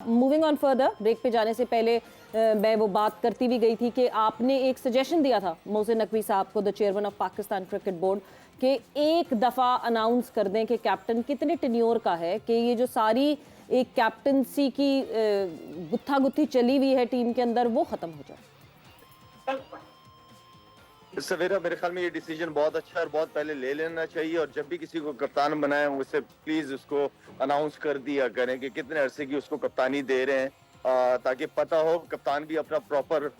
Moving on further, break पे जाने से पहले मैं वो बात करती भी गई थी कि आपने एक सजेशन दिया था मोहसिन नकवी साहब को, the chairman of Pakistan cricket board, कि एक दफ़ा अनाउंस कर दें कि कैप्टन कितने टेन्योर का है, कि ये जो सारी एक कैप्टनसी की गुत्था गुत्थी चली हुई है टीम के अंदर वो ख़त्म हो जाए। सवेरा, मेरे ख्याल में ये डिसीजन बहुत अच्छा है और बहुत पहले ले लेना चाहिए। और जब भी किसी को कप्तान बनाए उसे प्लीज उसको अनाउंस कर दिया करें कि कितने अरसे की उसको कप्तानी दे रहे हैं, ताकि पता हो कप्तान भी अपना प्रॉपर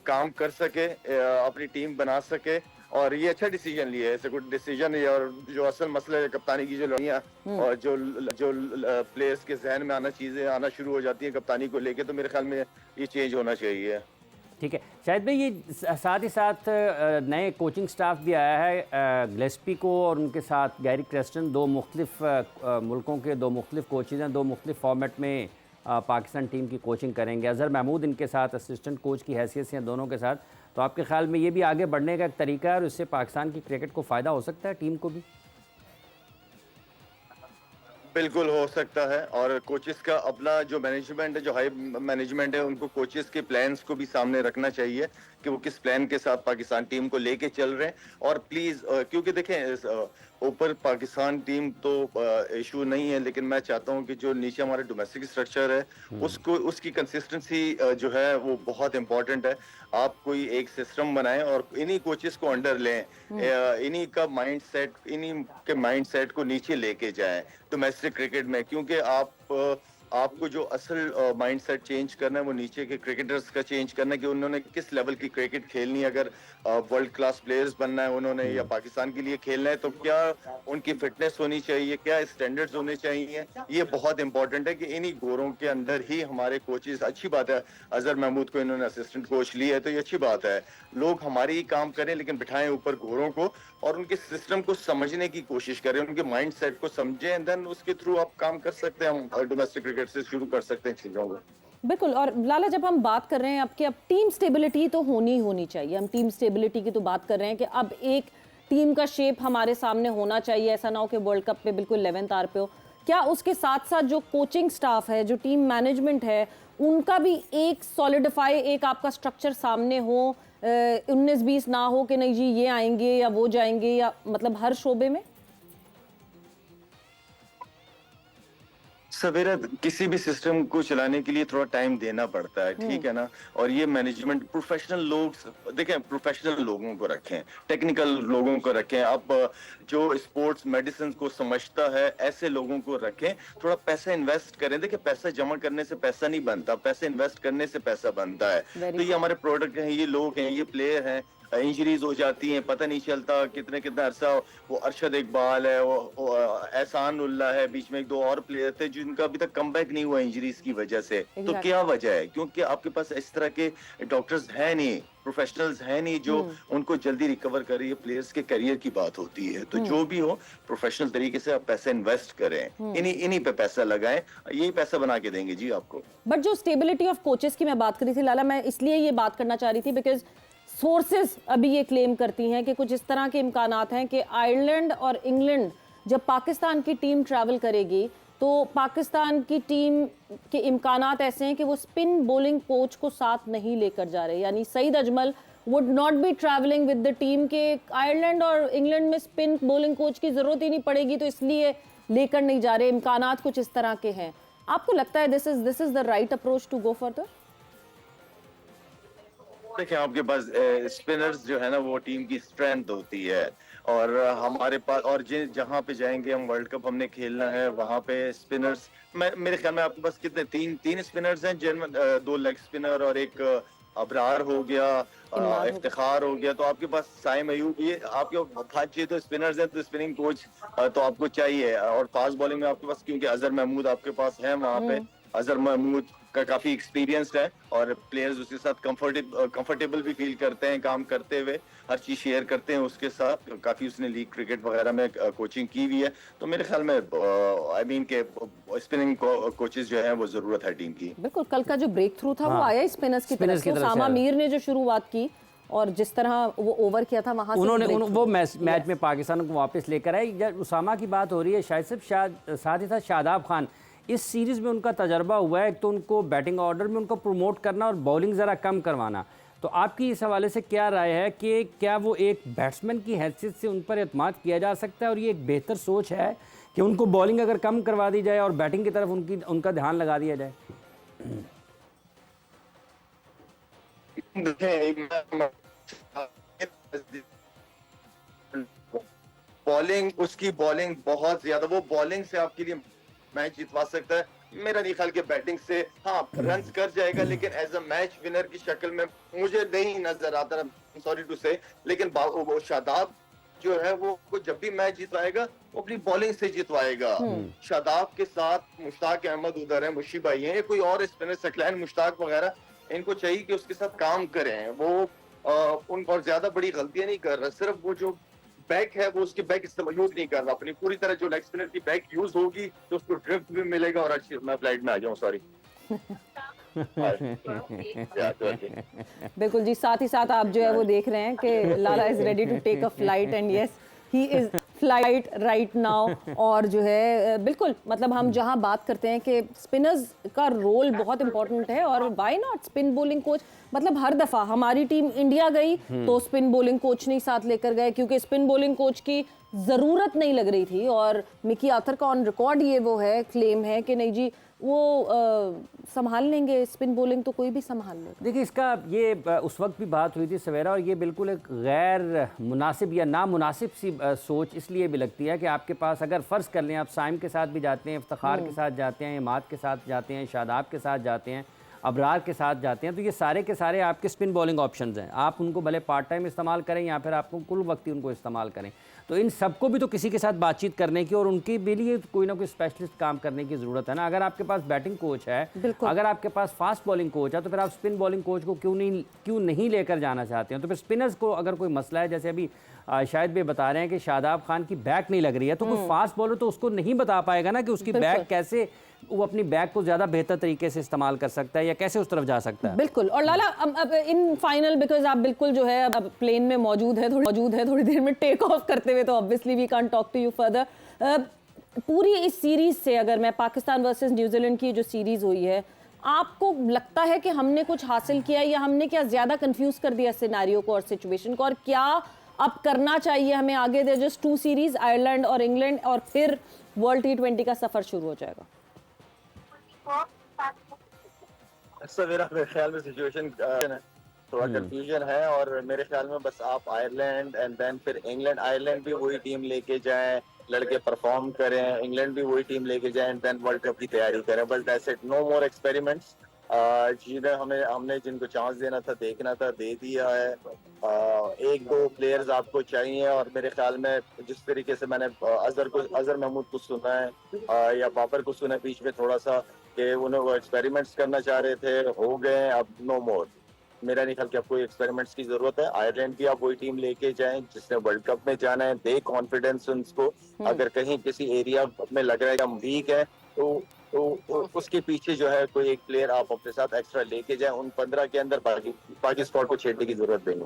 काम कर सके, अपनी टीम बना सके। और ये अच्छा डिसीजन लिया है, ऐसे गुड डिसीजन है। और जो असल मसला है कप्तानी की, जो लड़ियां और जो प्लेयर्स के जहन में चीजें आना शुरू हो जाती है कप्तानी को लेके, तो मेरे ख्याल में ये चेंज होना चाहिए। ठीक है शाहिद भाई, ये साथ ही साथ नए कोचिंग स्टाफ भी आया है, ग्लेस्पी को और उनके साथ गैरी क्रेस्टन, दो मुख्तलिफ मुल्कों के दो मुख्तलिफ कोचेज़ हैं, दो मुख्तलिफ फॉर्मेट में पाकिस्तान टीम की कोचिंग करेंगे। अजहर महमूद इनके साथ असिस्टेंट कोच की हैसियत से हैं दोनों के साथ। तो आपके ख्याल में ये भी आगे बढ़ने का एक तरीका है और इससे पाकिस्तान की क्रिकेट को फ़ायदा हो सकता है, टीम को भी? बिल्कुल हो सकता है। और कोचेस का अपना जो मैनेजमेंट है, जो हाई मैनेजमेंट है, उनको कोचेस के प्लान्स को भी सामने रखना चाहिए कि वो किस प्लान के साथ पाकिस्तान टीम को लेके चल रहे हैं। और प्लीज, क्योंकि देखें ऊपर पाकिस्तान टीम तो इशू नहीं है, लेकिन मैं चाहता हूं कि जो नीचे हमारा डोमेस्टिक स्ट्रक्चर है उसको, उसकी कंसिस्टेंसी जो है वो बहुत इंपॉर्टेंट है। आप कोई एक सिस्टम बनाएं और इन्हीं कोचेस को अंडर लें, इन्हीं का माइंडसेट, इन्हीं के माइंडसेट को नीचे लेके जाएं डोमेस्टिक क्रिकेट में। क्योंकि आपको जो असल माइंडसेट चेंज करना है वो नीचे के क्रिकेटर्स का चेंज करना है कि उन्होंने किस लेवल की क्रिकेट खेलनी है। अगर वर्ल्ड क्लास प्लेयर्स बनना है उन्होंने, या पाकिस्तान के लिए खेलना है, तो क्या उनकी फिटनेस होनी चाहिए, क्या स्टैंडर्ड्स होने चाहिए। ये बहुत इंपॉर्टेंट है कि इन्हीं गोरों के अंदर ही हमारे कोचेस, अच्छी बात है अजहर महमूद को इन्होंने असिस्टेंट कोच लिया है, तो ये अच्छी बात है। लोग हमारे ही काम करें लेकिन बिठाएं ऊपर घोड़ों को, और उनके सिस्टम को समझने की कोशिश करें, उनके माइंडसेट को समझें, एंड देन उसके थ्रू आप काम कर सकते हैं। हम डोमेस्टिक क्रिकेट से शुरू कर सकते हैं चीजों को। बिल्कुल। और लाला, जब हम बात कर रहे हैं अब टीम स्टेबिलिटी तो होनी चाहिए, हम टीम स्टेबिलिटी की तो बात कर रहे हैं कि अब एक टीम का शेप हमारे सामने होना चाहिए, ऐसा ना हो कि वर्ल्ड कप पे बिल्कुल 11th आवर पे हो। क्या उसके साथ साथ जो कोचिंग स्टाफ है, जो टीम मैनेजमेंट है, उनका भी एक सॉलिडिफाई, एक आपका स्ट्रक्चर सामने हो, 19-20 ना हो कि नहीं जी ये आएंगे या वो जाएंगे, या मतलब हर शोबे में? सवेरा, किसी भी सिस्टम को चलाने के लिए थोड़ा टाइम देना पड़ता है, ठीक है ना। और ये मैनेजमेंट, प्रोफेशनल लोग, देखें प्रोफेशनल लोगों को रखें, टेक्निकल लोगों को रखें, आप जो स्पोर्ट्स मेडिसिन को समझता है ऐसे लोगों को रखें। थोड़ा पैसा इन्वेस्ट करें। देखिए, पैसा जमा करने से पैसा नहीं बनता, पैसा इन्वेस्ट करने से पैसा बनता है। तो ये हमारे प्रोडक्ट हैं, ये लोग हैं, ये प्लेयर हैं। इंजरीज हो जाती हैं, पता नहीं चलता कितना अरसा। वो अरशद इकबाल है, वो एहसान उल्लाह है, बीच में एक दो और प्लेयर थे जिनका अभी तक कमबैक नहीं हुआ इंजरीज की वजह से। तो क्या वजह है? क्योंकि आपके पास इस तरह के डॉक्टर्स हैं नहीं, प्रोफेशनल्स हैं नहीं जो उनको जल्दी रिकवर कर रही है। प्लेयर्स के करियर की बात होती है, तो जो भी हो प्रोफेशनल तरीके से आप पैसा इन्वेस्ट करें, इन्हीं पे पैसा लगाएं, यही पैसा बना के देंगे जी आपको। बट जो स्टेबिलिटी ऑफ कोचेस की मैं बात कर रही थी लाला, मैं इसलिए ये बात करना चाह रही थी बिकॉज सोर्सेज अभी ये क्लेम करती हैं कि कुछ इस तरह के इम्कानात हैं कि आयरलैंड और इंग्लैंड जब पाकिस्तान की टीम ट्रैवल करेगी तो पाकिस्तान की टीम के इम्कानात ऐसे हैं कि वो स्पिन बॉलिंग कोच को साथ नहीं लेकर जा रहे। यानी Saeed Ajmal would not be travelling with the team के आयरलैंड और इंग्लैंड में स्पिन बॉलिंग कोच की जरूरत ही नहीं पड़ेगी, तो इसलिए लेकर नहीं जा रहे। इम्कानात कुछ इस तरह के हैं। आपको लगता है this is the right approach to go further? देखिए, आपके पास स्पिनर्स जो है ना वो टीम की स्ट्रेंथ होती है। और हमारे पास, और जहां पे जाएंगे हम, वर्ल्ड कप हमने खेलना है, वहां पे स्पिनर्स, मेरे ख्याल में आपके पास कितने, तीन स्पिनर्स हैं, जिनमें दो लेग स्पिनर और एक अबरार हो गया, इफ्तिखार हो गया। तो आपके पास साइम अयूब, ये आपके पास तो स्पिनर्स हैं, तो स्पिनिंग कोच तो आपको चाहिए। और फास्ट बॉलिंग में आपके पास, क्योंकि अजहर महमूद आपके पास है वहां पे, अजहर महमूद का काफी एक्सपीरियंस्ड है और प्लेयर्स उसके साथ कंफर्टेबल भी फील करते हैं काम करते हुए, हर चीज शेयर करते हैं उसके साथ। काफी उसने लीग क्रिकेट वगैरह में कोचिंग की हुई है। तो मेरे ख्याल में आई मीन के स्पिनिंग कोचेस जो हैं वो जरूरत है टीम की। बिल्कुल। कल का जो ब्रेक थ्रू था वो आया स्पिनर्स की तरफ से। उसामा मीर ने जो शुरुआत की और जिस तरह वो ओवर किया था वहां से उन्होंने वो मैच में पाकिस्तान को वापस लेकर आए। जब उसामा की बात हो रही है, शायद साथ ही साथ शादाब खान, इस सीरीज़ में उनका तजर्बा हुआ है, एक तो उनको बैटिंग ऑर्डर में उनको प्रमोट करना और बॉलिंग ज़रा कम करवाना। तो आपकी इस हवाले से क्या राय है कि क्या वो एक बैट्समैन की हैसियत से उन पर एतमाद किया जा सकता है और ये एक बेहतर सोच है कि उनको बॉलिंग अगर कम करवा दी जाए और बैटिंग की तरफ उनका ध्यान लगा दिया जाए? उसकी बॉलिंग बहुत ज्यादा, वो बॉलिंग से आपके लिए मैच जितवा सकता है। मेरा नहीं ख्याल कि बैटिंग से हाँ रन कर जाएगा, लेकिन एज अ मैच विनर की शक्ल में मुझे नहीं नजर आता, सॉरी टू से। लेकिन वो शादाब जो है वो जब भी मैच जितवाएगा वो अपनी बॉलिंग से जितवाएगा। शादाब के साथ मुश्ताक अहमद उधर है, मुशी भाई है, कोई और स्पिनर सकलैन मुश्ताक वगैरह, इनको चाहिए कि उसके साथ काम करें। वो उन और ज्यादा बड़ी गलतियां नहीं कर रहा, सिर्फ वो जो बैक है वो उसकी बैक इस्तेमाल यूज नहीं कर रहा अपनी पूरी तरह। जो लेग स्पिनर की बैक यूज होगी तो उसको ड्रिफ्ट भी मिलेगा। और अच्छी, मैं फ्लाइट में आ जाऊं, सॉरी। बिल्कुल जी, साथ ही साथ आप जो है वो देख रहे हैं कि Lala is ready to take a flight and yes he is flight right now. और जो है बिल्कुल, मतलब हम जहां बात करते हैं कि स्पिनर्स का रोल बहुत इंपॉर्टेंट है और why not spin bowling coach. मतलब हर दफा हमारी टीम इंडिया गई तो स्पिन बॉलिंग कोच नहीं साथ लेकर गए, क्योंकि स्पिन बॉलिंग कोच की ज़रूरत नहीं लग रही थी। और मिकी आर्थर का ऑन रिकॉर्ड ये वो है, क्लेम है कि नहीं जी वो संभाल लेंगे स्पिन बॉलिंग, तो कोई भी संभाल लेगा। देखिए, इसका ये उस वक्त भी बात हुई थी सवेरा, और ये बिल्कुल एक गैर मुनासिब या नामुनासिब सी सोच इसलिए भी लगती है कि आपके पास अगर फ़र्ज़ कर लें आप साइम के साथ भी जाते हैं, इफ्तिखार के साथ जाते हैं, इमाद के साथ जाते हैं, शादाब के साथ जाते हैं, अबरार के साथ जाते हैं, तो ये सारे के सारे आपके स्पिन बॉलिंग ऑप्शंस हैं। आप उनको भले पार्ट टाइम इस्तेमाल करें या फिर आपको कुल वक्ती उनको इस्तेमाल करें, तो इन सबको भी तो किसी के साथ बातचीत करने की और उनके भी लिए कोई ना कोई स्पेशलिस्ट काम करने की ज़रूरत है ना। अगर आपके पास बैटिंग कोच है, अगर आपके पास फास्ट बॉलिंग कोच है, तो फिर आप स्पिन बॉलिंग कोच को क्यों नहीं लेकर जाना चाहते हैं? तो फिर स्पिनर्स को अगर कोई मसला है, जैसे अभी शायद भी बता रहे हैं कि शादाब खान की बैक नहीं लग रही है, तो कोई फास्ट बॉलर तो उसको नहीं बता पाएगा ना कि उसकी बैक कैसे, वो अपनी बैक को ज्यादा बेहतर तरीके से इस्तेमाल कर सकता है या कैसे उस तरफ जा सकता है। बिल्कुल। और लाला अब इन फाइनल, बिकॉज आप बिल्कुल जो है अब प्लेन में मौजूद है थोड़ी देर में टेक ऑफ करते हुए, तो obviously we can't talk to you further. पूरी इस सीरीज से, अगर मैं पाकिस्तान वर्सेस न्यूजीलैंड की जो सीरीज हुई है, आपको लगता है कि हमने कुछ हासिल किया या हमने क्या ज्यादा कंफ्यूज कर दिया सिनेरियो को और सिचुएशन को, और क्या अब करना चाहिए हमें आगे? दे जस्ट 2 सीरीज, आयरलैंड और इंग्लैंड, और फिर वर्ल्ड T20 का सफर शुरू हो जाएगा। मेरे ख्याल में सिचुएशन थोड़ा कंफ्यूजन है, और मेरे ख्याल में बस आप आयरलैंड एंड देन फिर इंग्लैंड, आयरलैंड भी वही टीम लेके जाएं, लड़के परफॉर्म करें, इंग्लैंड भी वही टीम लेके जाएं एंड देन वर्ल्ड कप की तैयारी करें। बस that's it, no more experiments. जिन्हें हमने जिनको चांस देना था, देखना था, दे दिया है। 1-2 प्लेयर्स आपको चाहिए, और मेरे ख्याल में जिस तरीके से मैंने अजहर महमूद को सुना है या बाबर को सुना है बीच में थोड़ा सा कि उन्हें वो एक्सपेरिमेंट्स करना चाह रहे थे, हो गए, अब नो मोर। मेरा नहीं ख्याल कि आपको एक्सपेरिमेंट्स की जरूरत है। आयरलैंड की आप वही टीम लेके जाएं जिसने वर्ल्ड कप में जाना है, दे कॉन्फिडेंस उनको। अगर कहीं किसी एरिया में लग रहा है कि हम वीक है, तो उसके पीछे जो है कोई एक प्लेयर आप अपने साथ एक्स्ट्रा लेके जाएं। उन 15 के अंदर बाकी स्क्वाड को छेड़ने की जरूरत नहीं है।